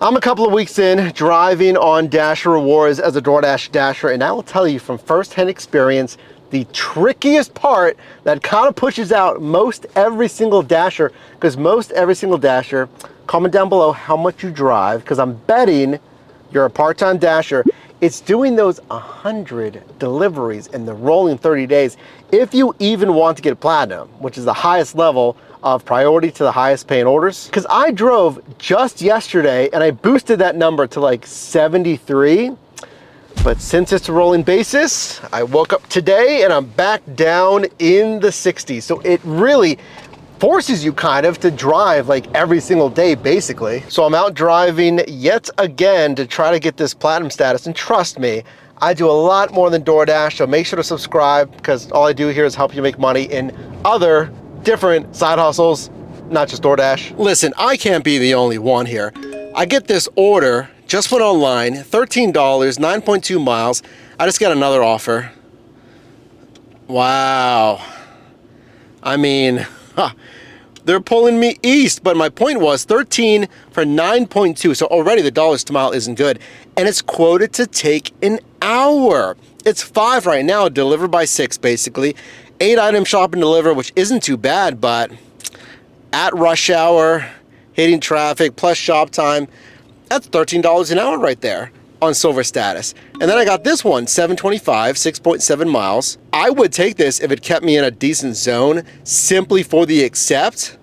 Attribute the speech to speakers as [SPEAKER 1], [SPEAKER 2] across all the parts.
[SPEAKER 1] I'm a couple of weeks in driving on Dasher Rewards as a DoorDash Dasher, and I will tell you from firsthand experience, the trickiest part that kind of pushes out most every single Dasher, because most every single Dasher, comment down below how much you drive, because I'm betting you're a part-time Dasher. It's doing those 100 deliveries in the rolling 30 days if you even want to get platinum, which is the highest level of priority to the highest paying orders. Because I drove just yesterday and I boosted that number to like 73. But since it's a rolling basis, I woke up today and I'm back down in the 60s. So it really forces you kind of to drive like every single day basically. So I'm out driving yet again to try to get this platinum status, and trust me, I do a lot more than DoorDash, so make sure to subscribe, because all I do here is help you make money in other different side hustles, not just DoorDash. Listen, I can't be the only one here. I get this order, just went online, $13, 9.2 miles. I just got another offer. Wow. I mean, they're pulling me east, but my point was 13 for 9.2, so already the dollars to mile isn't good, and it's quoted to take an hour. It's 5 right now, delivered by 6 basically. 8 item shop and deliver, which isn't too bad, but at rush hour, hitting traffic, plus shop time, that's $13 an hour right there on silver status. And then I got this one, 725, 6.7 miles. I would take this if it kept me in a decent zone simply for the accept,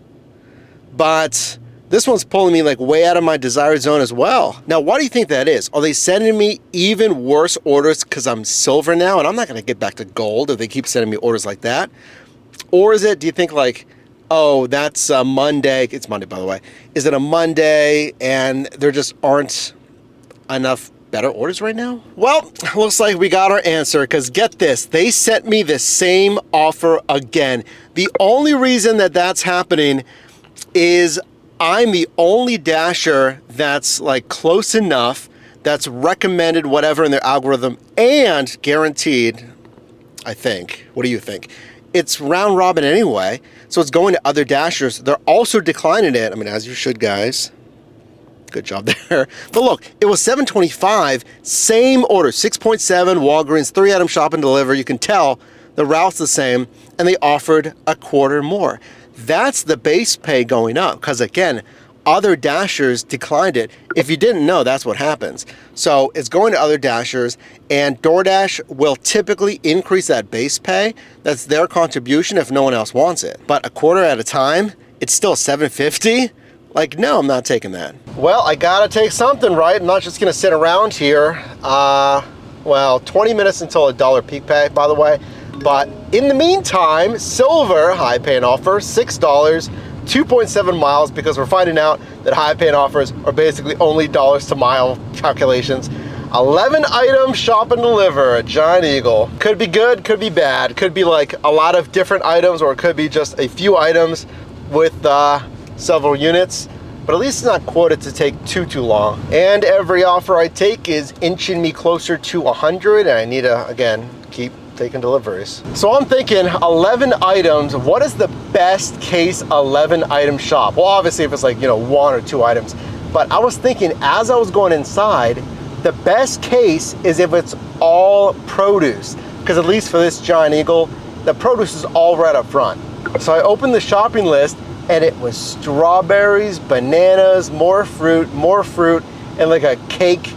[SPEAKER 1] but this one's pulling me like way out of my desired zone as well. Now, why do you think that is? Are they sending me even worse orders because I'm silver now and I'm not gonna get back to gold if they keep sending me orders like that? Or is it, do you think like, oh, that's a Monday, it's Monday by the way, is it a Monday and there just aren't enough better orders right now? Well, looks like we got our answer, because get this, they sent me the same offer again. The only reason that that's happening is I'm the only Dasher that's like close enough, that's recommended whatever in their algorithm and guaranteed, I think. What do you think? It's round robin anyway, so it's going to other Dashers. They're also declining it. I mean, as you should, guys. Good job there. But look, it was $7.25, same order, 6.7, Walgreens, 3 item shop and deliver. You can tell the route's the same, and they offered a quarter more. That's the base pay going up, because again, other Dashers declined it. If you didn't know, that's what happens. So it's going to other Dashers, and DoorDash will typically increase that base pay. That's their contribution if no one else wants it. But a quarter at a time, it's still $7.50. Like, no, I'm not taking that. Well, I gotta take something, right? I'm not just gonna sit around here. Well, 20 minutes until $1 peak pay, by the way. But in the meantime, silver high paying offer, $6, 2.7 miles, because we're finding out that high paying offers are basically only dollars to mile calculations. 11 items shop and deliver, a Giant Eagle. Could be good, could be bad. Could be like a lot of different items, or it could be just a few items with several units, but at least it's not quoted to take too long. And every offer I take is inching me closer to 100, and I need to, again, keep taking deliveries. So I'm thinking 11 items, what is the best case 11 item shop? Well, obviously if it's like, you know, 1 or 2 items, but I was thinking as I was going inside, the best case is if it's all produce, because at least for this Giant Eagle, the produce is all right up front. So I opened the shopping list, and it was strawberries, bananas, more fruit, and like a cake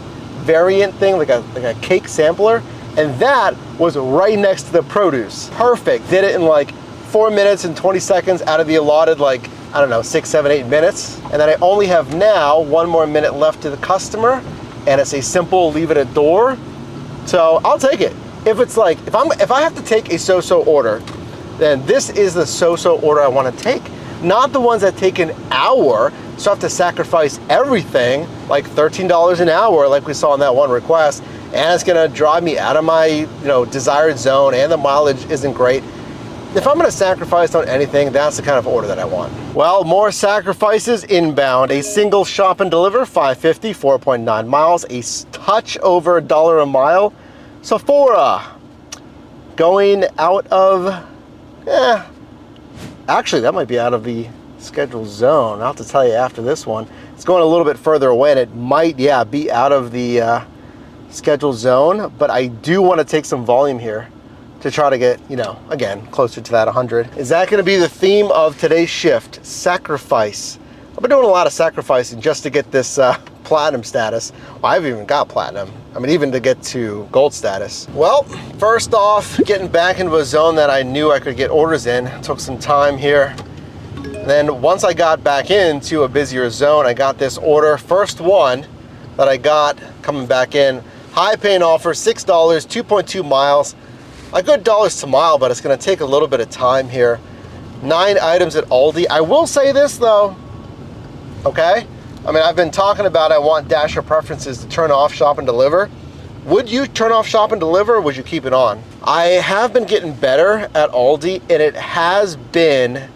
[SPEAKER 1] variant thing, like a cake sampler. And that was right next to the produce. Perfect. Did it in like 4 minutes and 20 seconds out of the allotted, like, I don't know, 6, 7, 8 minutes. And then I only have now 1 more minute left to the customer, and it's a simple leave it at door. So I'll take it. If it's like, if I have to take a so-so order, then this is the so-so order I want to take. Not the ones that take an hour, so I have to sacrifice everything, like $13 an hour, like we saw in that one request, and it's gonna drive me out of my, you know, desired zone, and the mileage isn't great. If I'm gonna sacrifice on anything, that's the kind of order that I want. Well, more sacrifices inbound. A single shop and deliver, $5.50, 4.9 miles, a touch over $1 a mile. Sephora, going out of, actually that might be out of the scheduled zone. I'll have to tell you after this one. It's going a little bit further away, and it might, yeah, be out of the scheduled zone, but I do want to take some volume here to try to get, you know, again, closer to that 100. Is that going to be the theme of today's shift? Sacrifice. I've been doing a lot of sacrificing just to get this platinum status. Well, I've even got platinum. I mean, even to get to gold status. Well, first off, getting back into a zone that I knew I could get orders in. It took some time here. And then once I got back into a busier zone, I got this order. First one that I got coming back in. High paying offer, $6, 2.2 miles. A good dollars to mile, but it's gonna take a little bit of time here. 9 items at Aldi. I will say this though, okay? I mean, I've been talking about I want Dasher preferences to turn off shop and deliver. Would you turn off shop and deliver, or would you keep it on? I have been getting better at Aldi, and it has been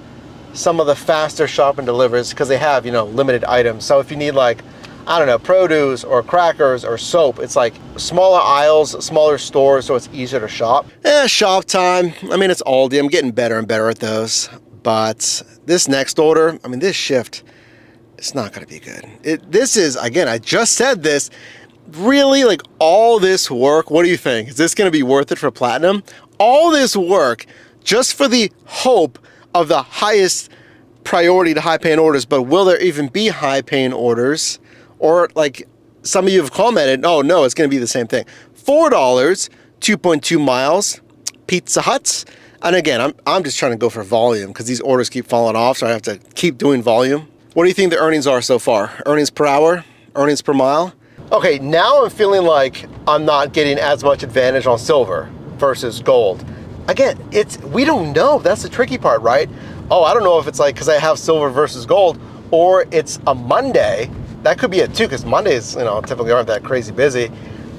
[SPEAKER 1] some of the faster shop and delivers because they have, you know, limited items. So if you need like, I don't know, produce or crackers or soap, it's like smaller aisles, smaller stores, so it's easier to shop. Shop time. I mean, it's Aldi. I'm getting better and better at those. But this next order, I mean, this shift, it's not going to be good. This is, again, I just said this, really, like all this work, what do you think? Is this going to be worth it for platinum? All this work just for the hope of the highest priority to high paying orders, but will there even be high paying orders? Or like some of you have commented, oh no, it's gonna be the same thing. $4, 2.2 miles, Pizza Huts. And again, I'm just trying to go for volume because these orders keep falling off, so I have to keep doing volume. What do you think the earnings are so far? Earnings per hour, earnings per mile? Okay, now I'm feeling like I'm not getting as much advantage on silver versus gold. Again, we don't know, that's the tricky part, right? Oh, I don't know if it's like, because I have silver versus gold, or it's a Monday. That could be it too, because Mondays, you know, typically aren't that crazy busy.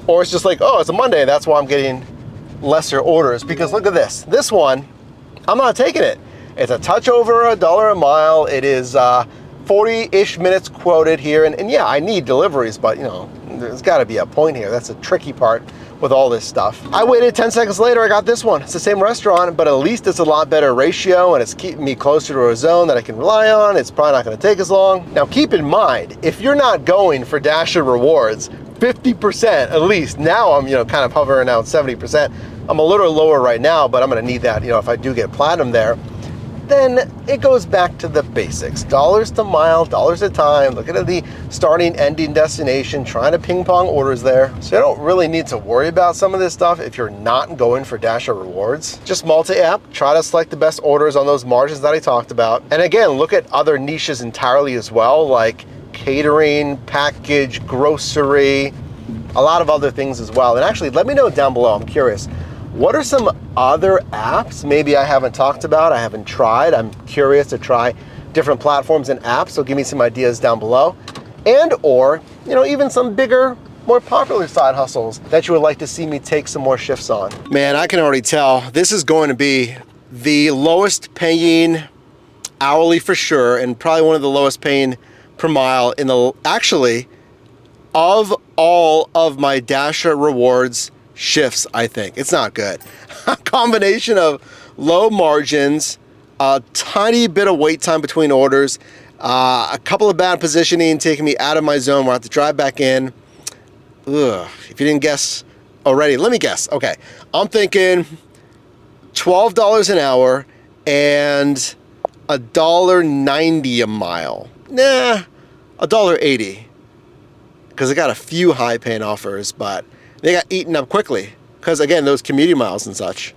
[SPEAKER 1] Or it's just like, oh, it's a Monday, that's why I'm getting lesser orders. Because look at this. This one, I'm not taking it. It's a touch over $1 a mile. It is 40-ish minutes quoted here. And yeah, I need deliveries, but you know, there's gotta be a point here. That's a tricky part with all this stuff. I waited 10 seconds later, I got this one. It's the same restaurant, but at least it's a lot better ratio and it's keeping me closer to a zone that I can rely on. It's probably not gonna take as long. Now keep in mind, if you're not going for Dasher rewards, 50% at least, now I'm, you know, kind of hovering around 70%. I'm a little lower right now, but I'm gonna need that, you know, if I do get platinum there. Then it goes back to the basics. Dollars to mile, dollars a time, looking at the starting, ending destination, trying to ping pong orders there. So you don't really need to worry about some of this stuff if you're not going for Dasher rewards. Just multi-app, try to select the best orders on those margins that I talked about. And again, look at other niches entirely as well, like catering, package, grocery, a lot of other things as well. And actually, let me know down below, I'm curious. What are some other apps maybe I haven't talked about, I haven't tried? I'm curious to try different platforms and apps, so give me some ideas down below. And or, you know, even some bigger, more popular side hustles that you would like to see me take some more shifts on. Man, I can already tell this is going to be the lowest paying hourly for sure, and probably one of the lowest paying per mile in the, actually, of all of my Dasher rewards shifts. I think it's not good. A combination of low margins, a tiny bit of wait time between orders, a couple of bad positioning taking me out of my zone where I have to drive back in. Ugh, if you didn't guess already, let me guess. Okay, I'm thinking $12 an hour and $1.90 a mile. Nah, $1.80, because I got a few high paying offers, but they got eaten up quickly because, again, those commuting miles and such.